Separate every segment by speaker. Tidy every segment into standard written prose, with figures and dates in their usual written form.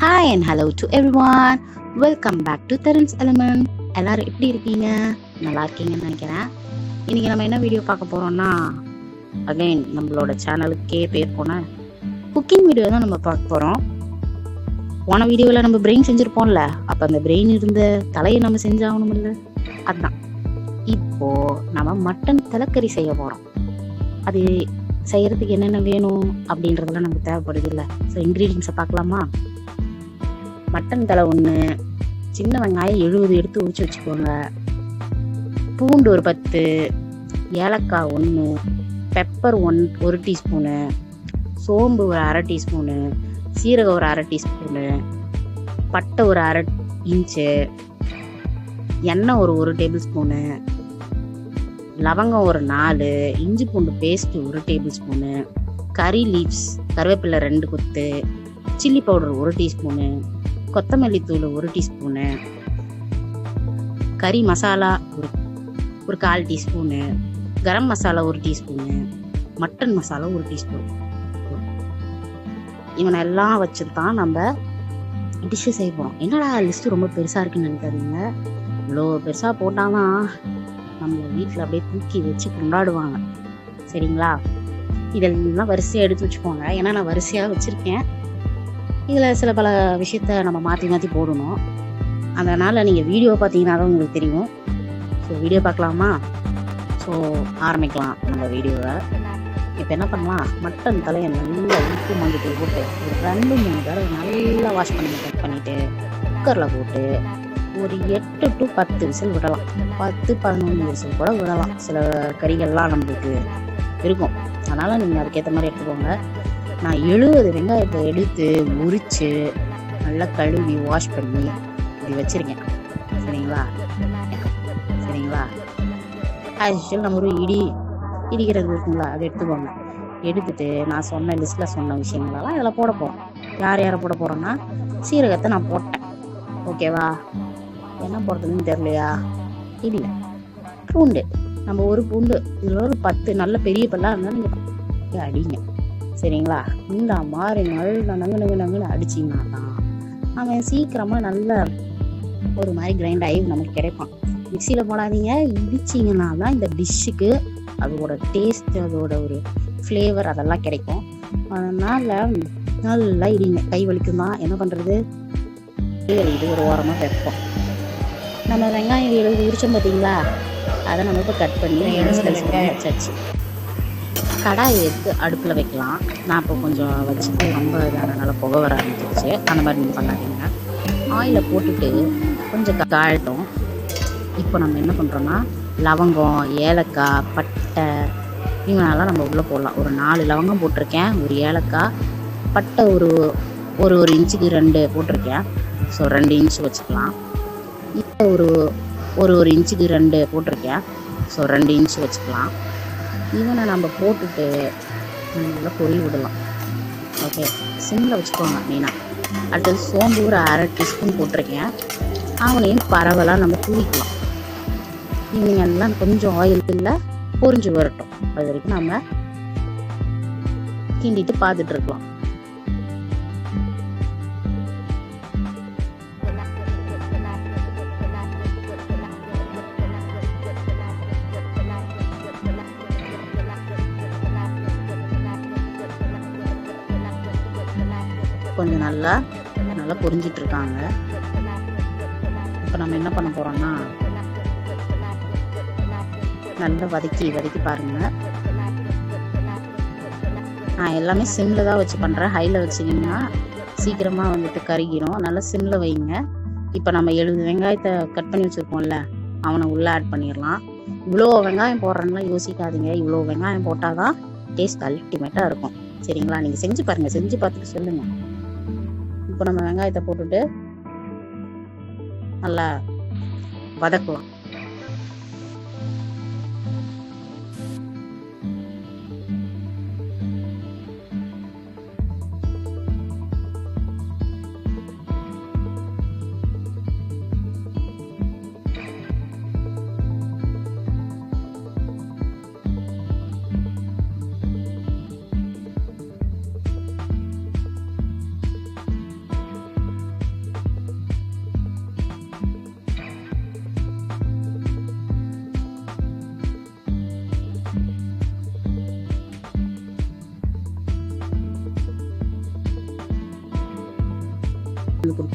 Speaker 1: Hi and hello to everyone. Welcome back to Tarun's element. எல்லாரும் எப்படி இருக்கீங்க? நல்லா இருக்கீங்கன்னு நினைக்கிறேன். இன்னைக்கு நம்ம என்ன வீடியோ பார்க்க போறோம்னா, அகைன் நம்மளோட சேனலுக்கே பேர் போன குக்கிங் வீடியோ தான் நம்ம பார்க்க போறோம். போன வீடியோவில் நம்ம பிரெயின் செஞ்சிருப்போம்ல, அப்போ அந்த பிரெயின் இருந்த தலையை நம்ம செஞ்சாகணும் இல்லை, அதுதான். இப்போ நம்ம மட்டன் தலைக்கறி செய்ய போறோம். அது செய்யறதுக்கு என்னென்ன வேணும் அப்படின்றதெல்லாம் நமக்கு தேவைப்படுது இல்லை. ஸோ இன்க்ரீடியன்ஸை பார்க்கலாமா? மட்டன் தலை 1, சின்ன வெங்காயம் 70 எடுத்து உரிச்சு வச்சுக்கோங்க, பூண்டு ஒரு 10, ஏலக்காய் 1, பெப்பர் 1 டீஸ்பூனு, சோம்பு ஒரு 1/2 டீஸ்பூனு, சீரகம் ஒரு 1/2 டீஸ்பூனு, பட்டை ஒரு 1/2 இன்ச்சு, எண்ணெய் ஒரு 1 டேபிள் ஸ்பூனு, லவங்கம் ஒரு 4, இஞ்சி பூண்டு paste 1 tablespoon, curry leaves கருவேப்பிலை 2 கொத்து, சில்லி பவுடர் 1 டீஸ்பூனு, கொத்தமல்லி தூள் 1 டீஸ்பூனு, கறி மசாலா ஒரு 1/4 டீஸ்பூனு, கரம் மசாலா 1 டீஸ்பூனு, மட்டன் மசாலா 1 டீஸ்பூன். இவனை எல்லாம் வச்சு தான் நம்ம டிஷ்ஷு செய்ய போகிறோம். என்னடா லிஸ்ட்டு ரொம்ப பெருசாக இருக்குன்னு நினைக்காதீங்க. இவ்வளோ பெருசாக போட்டாதான் நம்ம வீட்டில் அப்படியே தூக்கி வச்சு கொண்டாடுவாங்க. சரிங்களா? இதெல்லாம் வரிசையாக எடுத்து வச்சுக்கோங்க. ஏன்னா நான் வரிசையாக வச்சுருக்கேன். இதில் சில பல விஷயத்த நம்ம மாற்றி மாற்றி போடணும். அதனால் நீங்கள் வீடியோ பார்த்தீங்கன்னா தான் உங்களுக்கு தெரியும். ஸோ வீடியோ பார்க்கலாமா? ஸோ ஆரம்பிக்கலாம் நம்ம வீடியோவை. இப்போ என்ன பண்ணலாம், மட்டன் தலையை நல்லா உப்பு மஞ்சள் போட்டு ஒரு 2-3 தடவை நல்லா வாஷ் பண்ணி கட் பண்ணிவிட்டு குக்கரில் போட்டு ஒரு 8 to 10 விசில் விடலாம். 10-11 விசில் கூட விடலாம். சில கறிகள்லாம் நம்மளுக்கு இருக்கும், அதனால் நீங்கள் அதுக்கேற்ற மாதிரி எடுத்துக்கோங்க. நான் 70 வெங்காயத்தை எடுத்து உரித்து நல்லா கழுவி வாஷ் பண்ணி இப்படி வச்சுருக்கேன். சரிங்களா? ஆக்சுவல் நம்ம ஒரு இடிக்கிறது இருக்குங்களா, அதை எடுத்துக்கோங்க. எடுத்துட்டு நான் சொன்ன லிஸ்ட்டில் சொன்ன விஷயங்களெல்லாம் இதில் போட போகிறோம். யாரை போட போகிறோன்னா, சீரகத்தை நான் போட்டேன். ஓகேவா? என்ன போடுறதுன்னு தெரியலையா? இல்லை, பூண்டு நம்ம ஒரு பூண்டு இதில் ஒரு 10 நல்ல பெரிய பல்லாக இருந்தால் நீங்கள் அடிங்க. சரிங்களா? இந்த மாதிரி நல்லா நங்கு அடிச்சிங்கன்னா தான் அவன் சீக்கிரமாக நல்ல ஒரு மாதிரி கிரைண்ட் ஆகி நமக்கு கிடைப்பான். மிக்சியில் போடாதீங்க, இடிச்சிங்கன்னா தான் இந்த டிஷ்ஷுக்கு அதோட டேஸ்ட், அதோட ஒரு ஃப்ளேவர் அதெல்லாம் கிடைக்கும். அதனால் நல்லா இடிங்க. கை வலிக்கும் தான், என்ன பண்ணுறது, இது ஒரு ஓரமாக வைப்போம். நம்ம வெங்காயம் உரிச்சோம் பார்த்தீங்களா, அதை நம்ம இப்போ கட் பண்ணி வச்சாச்சு. கடாயை எடுத்து அடுப்பில் வைக்கலாம். நான் இப்போ கொஞ்சம் வச்சுட்டு ரொம்ப இதனால புகை வர ஆரம்பிச்சிருச்சு. அந்த மாதிரி நீங்கள் பண்ணாதீங்க. ஆயிலை போட்டுட்டு கொஞ்சம் காயட்டும். இப்போ நம்ம என்ன பண்ணுறோன்னா, லவங்கம், ஏலக்காய், பட்டை இவனெல்லாம் நம்ம உள்ளே போடலாம். ஒரு 4 லவங்கம் போட்டிருக்கேன், ஒரு ஏலக்காய், பட்டை ஒரு இன்ச்சுக்கு 2 போட்டிருக்கேன். ஸோ 2 இன்ச்சு வச்சுக்கலாம். இப்போ ஒரு இன்ச்சுக்கு 2 போட்டிருக்கேன். ஸோ 2 இன்ச்சு வச்சுக்கலாம். இவனை நம்ம போட்டுட்டு நல்லா பொறி விடலாம். ஓகே, சிம்மில் வச்சுக்கோங்க மெயினாக. அடுத்தது சோம்பு ஒரு 1/2 டீஸ்பூன் போட்டிருக்கேன். அவனையும் பரவலாக நம்ம தூவிக்கலாம். இவங்க எல்லாம் கொஞ்சம் ஆயிலில் பொரிஞ்சு வரட்டும். அது வரைக்கும் நம்ம கிண்டிட்டு பார்த்துட்டு இருக்கலாம். கொஞ்சம் நல்லா பொரிஞ்சிட்டு இருக்காங்க. இப்போ நம்ம என்ன பண்ண போறோம்னா, நல்லா வதக்கி பாருங்க. நான் எல்லாமே சிம்ல தான் வச்சு பண்றேன். ஹைல வச்சிங்கன்னா சீக்கிரமா வந்துட்டு கருகிரும். நல்லா சிம்ல வைங்க. இப்போ நம்ம 70 வெங்காயத்தை கட் பண்ணி வச்சிருக்கோம்ல, அவனை உள்ள ஆட் பண்ணிடலாம். இவ்வளோ வெங்காயம் போடுறேன்னா யோசிக்காதீங்க. இவ்வளோ வெங்காயம் போட்டாதான் டேஸ்ட் அல்டிமேட்டா இருக்கும். சரிங்களா? நீங்க செஞ்சு பாருங்க, செஞ்சு பார்த்துட்டு சொல்லுங்க. இப்போ நம்ம வெங்காயத்தை போட்டுட்டு நல்லா வதக்குவோம்.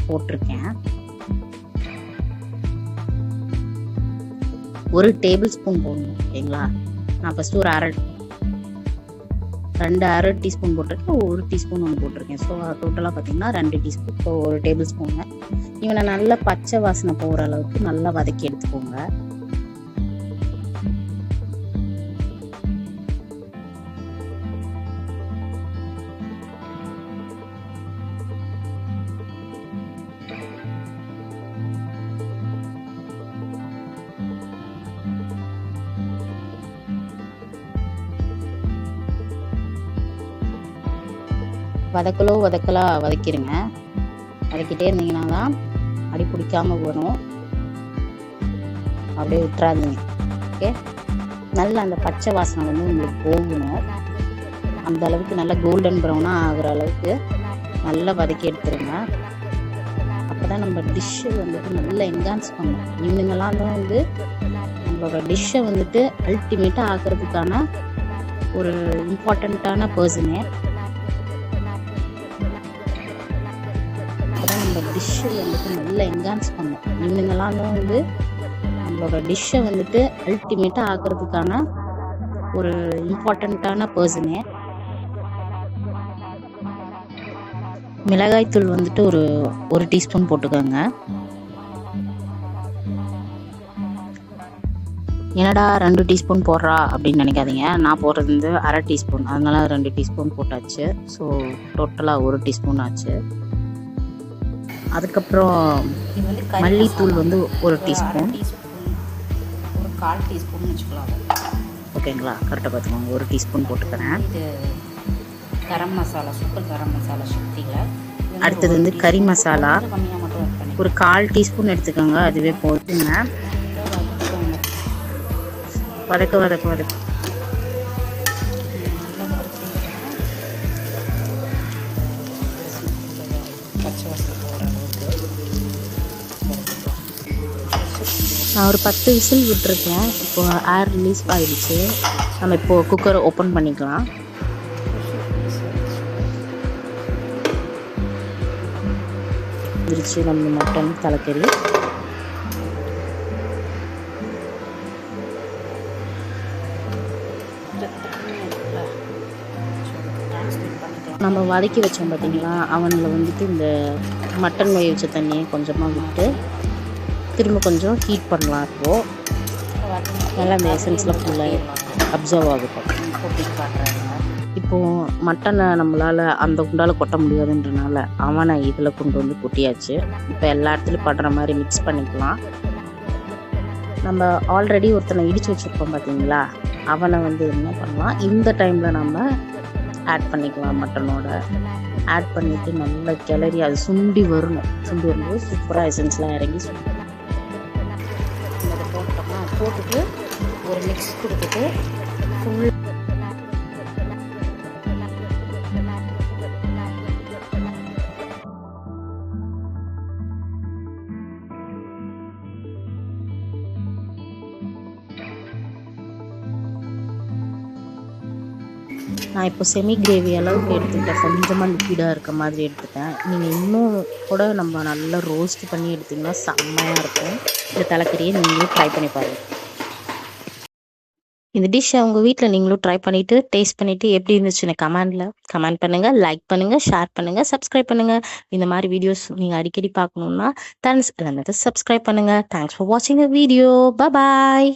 Speaker 1: போட்டிருக்கேன். 1 டேபிள் ஸ்பூன் போடணும். ஓகேங்களா? நான் ஃபர்ஸ்ட் ஒரு 2 டீஸ்பூன் போட்டிருக்கேன், 1 டீஸ்பூன் ஒன்று போட்டிருக்கேன். ஸோ டோட்டலாக பார்த்தீங்கன்னா 2 டீஸ்பூன். So 1 table ஸ்பூனுங்க. இவனை நல்லா பச்சை வாசனை போகிற அளவுக்கு நல்லா வதக்கி எடுத்துக்கோங்க. வதக்கிடுங்க. வதக்கிட்டே இருந்தீங்கன்னா தான் அடி பிடிக்காம வரும். அப்படியே விட்டுறாதீங்க. ஓகே, நல்லா அந்த பச்சை வாசனை வந்து உங்களுக்கு போகணும். அந்த அளவுக்கு நல்லா கோல்டன் ப்ரௌனாக ஆகுற அளவுக்கு நல்லா வதக்கி எடுத்துருங்க. அப்போ தான் நம்ம டிஷ்ஷு வந்துட்டு நல்லா என்ஹான்ஸ் பண்ணணும். இவனுங்கெல்லாம் தான் வந்து நம்மளோட டிஷ்ஷை வந்துட்டு அல்டிமேட்டாக ஆக்கிறதுக்கான ஒரு இம்பார்ட்டண்ட்டான பர்சனே. நம்ம டிஷ்ஷை வந்துட்டு நல்லா என்ஹான்ஸ் பண்ணணும். இவனுங்கெல்லாம் தான் வந்து நம்மளோட டிஷ்ஷை வந்துட்டு அல்டிமேட்டாக ஆக்கிறதுக்கான ஒரு இம்பார்ட்டண்ட்டான பர்சனே. மிளகாய்த்தூள் வந்துட்டு ஒரு டீஸ்பூன் போட்டுக்கோங்க. என்னடா 2 டீஸ்பூன் போடுறா அப்படின்னு நினைக்காதீங்க. நான் போடுறது வந்து 1/2 டீஸ்பூன், அதனால 2 டீஸ்பூன் போட்டாச்சு. ஸோ டோட்டலாக 1 டீஸ்பூன் ஆச்சு. அதுக்கப்புறம் மல்லித்தூள் வந்து 1 டீஸ்பூன்,
Speaker 2: ஒரு 1/4 டீஸ்பூன் வச்சுக்கலாம்.
Speaker 1: ஓகேங்களா? கரெக்டாக பார்த்துக்கோங்க. 1 டீஸ்பூன் போட்டுக்கிறேன்.
Speaker 2: இது கரம் மசாலா, சூப்பர் கரம் மசாலா சக்தியில்.
Speaker 1: அடுத்தது வந்து கறி மசாலா
Speaker 2: கம்மியாக மட்டும் ஆட் பண்ணி
Speaker 1: ஒரு 1/4 டீஸ்பூன் எடுத்துக்கோங்க. அதுவே போதுங்க. வதக்க நான் ஒரு 10 விசில் விட்டுருக்கேன். இப்போ ஏர் ரிலீஸ் ஆகிடுச்சு. நம்ம இப்போது குக்கரை ஓப்பன் பண்ணிக்கலாம். வந்துருச்சு நம்ம மட்டன் தலைக்கறி. நம்ம வதக்கி வச்சோம் பார்த்தீங்களா, அவனில் வந்துட்டு இந்த மட்டன் வேக வச்ச தண்ணியை கொஞ்சமாக விட்டு திரும்ப கொஞ்சம் ஹீட் பண்ணலாம். இப்போது நல்லா அந்த எசன்ஸில் ஃபுல்லாக அப்சர்வ் ஆகட்டும். இப்போது மட்டனை நம்மளால் அந்த குண்டால் கொட்ட முடியாதுன்றனால அவனை இதில் கொண்டு வந்து கொட்டியாச்சு. இப்போ எல்லா இடத்துலையும் படுற மாதிரி மிக்ஸ் பண்ணிக்கலாம். நம்ம ஆல்ரெடி ஒருத்தனை இடித்து வச்சுருக்கோம் பார்த்தீங்களா, அவனை வந்து என்ன பண்ணலாம், இந்த டைமில் நம்ம ஆட் பண்ணிக்கலாம். மட்டனோட ஆட் பண்ணிவிட்டு நல்லா கிளறி அது சுண்டி வரணும். சுண்டி வரும்போது சூப்பராக எசன்ஸ்லாம் இறங்கி அதை போட்டுட்டு ஒரு மிக்ஸ் கொடுத்துட்டு ஃபுல் நான் இப்போ செமி கிரேவி அளவுக்கு எடுத்துக்கிட்டேன். கொஞ்சமாக லிக்விடாக இருக்க மாதிரி எடுத்துட்டேன். நீங்கள் இன்னும் கூட நம்ம நல்லா ரோஸ்ட் பண்ணி எடுத்திங்கன்னா செம்மையாக இருக்கும். இந்த தலைக்கறியை நீங்களும் ட்ரை பண்ணி பாருங்கள். இந்த டிஷ்ஷை உங்கள் வீட்டில் நீங்களும் ட்ரை பண்ணிவிட்டு டேஸ்ட் பண்ணிவிட்டு எப்படி இருந்துச்சுன்னு கமெண்ட் பண்ணுங்கள், லைக் பண்ணுங்கள், ஷேர் பண்ணுங்கள், சப்ஸ்கிரைப் பண்ணுங்கள். இந்த மாதிரி வீடியோஸ் நீங்கள் அடிக்கடி பார்க்கணுன்னா சப்ஸ்கிரைப் பண்ணுங்கள். தேங்க்ஸ் ஃபார் வாட்சிங் அ வீடியோ. பாய்.